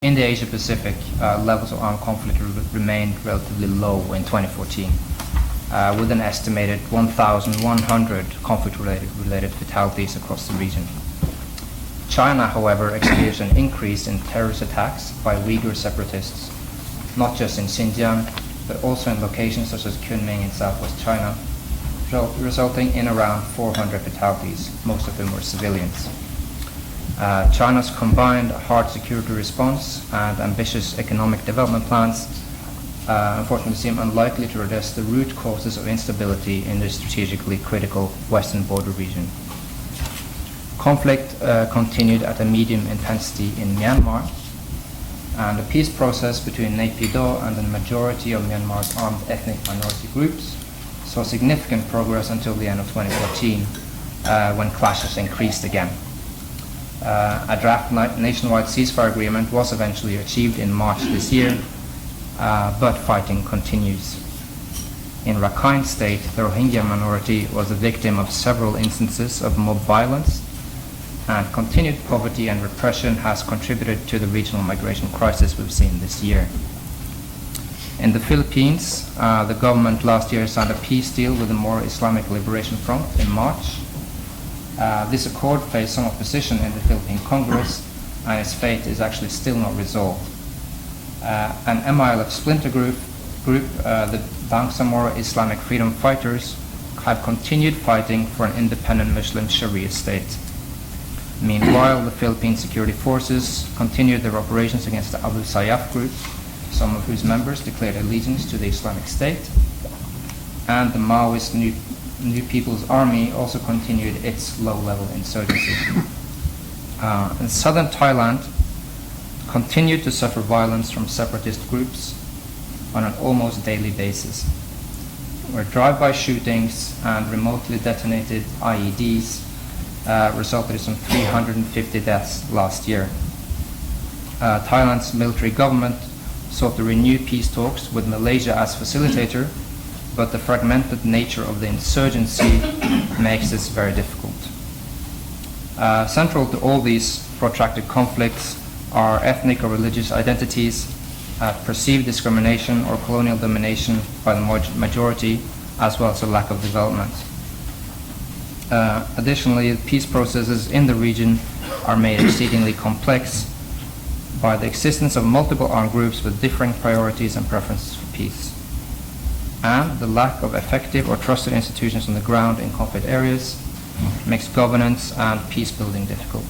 In the Asia-Pacific, levels of armed conflict remained relatively low in 2014, with an estimated 1,100 conflict-related fatalities across the region. China, however, experienced an increase in terrorist attacks by Uyghur separatists, not just in Xinjiang, but also in locations such as Kunming in southwest China, resulting in around 400 fatalities, most of them were civilians. China's combined hard security response and ambitious economic development plans unfortunately seem unlikely to address the root causes of instability in the strategically critical western border region. Conflict continued at a medium intensity in Myanmar, and the peace process between Naypyidaw and the majority of Myanmar's armed ethnic minority groups saw significant progress until the end of 2014, when clashes increased again. A draft nationwide ceasefire agreement was eventually achieved in March this year, but fighting continues. In Rakhine State, the Rohingya minority was the victim of several instances of mob violence, and continued poverty and repression has contributed to the regional migration crisis we've seen this year. In the Philippines, the government last year signed a peace deal with the More Islamic Liberation Front in March. This accord faced some opposition in the Philippine Congress, and its fate is actually still not resolved. An MILF splinter group, the Bangsamoro Islamic Freedom Fighters, have continued fighting for an independent Muslim Sharia state. Meanwhile, the Philippine security forces continued their operations against the Abu Sayyaf group, some of whose members declared allegiance to the Islamic State, and the Maoist New People's Army also continued its low-level insurgency. In southern Thailand, continued to suffer violence from separatist groups on an almost daily basis, where drive-by shootings and remotely detonated IEDs resulted in some 350 deaths last year. Thailand's military government sought to renew peace talks with Malaysia as facilitator, but the fragmented nature of the insurgency makes this very difficult. Central to all these protracted conflicts are ethnic or religious identities, perceived discrimination or colonial domination by the majority, as well as a lack of development. Additionally, peace processes in the region are made exceedingly complex by the existence of multiple armed groups with differing priorities and preferences for peace, and the lack of effective or trusted institutions on the ground in conflict areas makes governance and peace building difficult.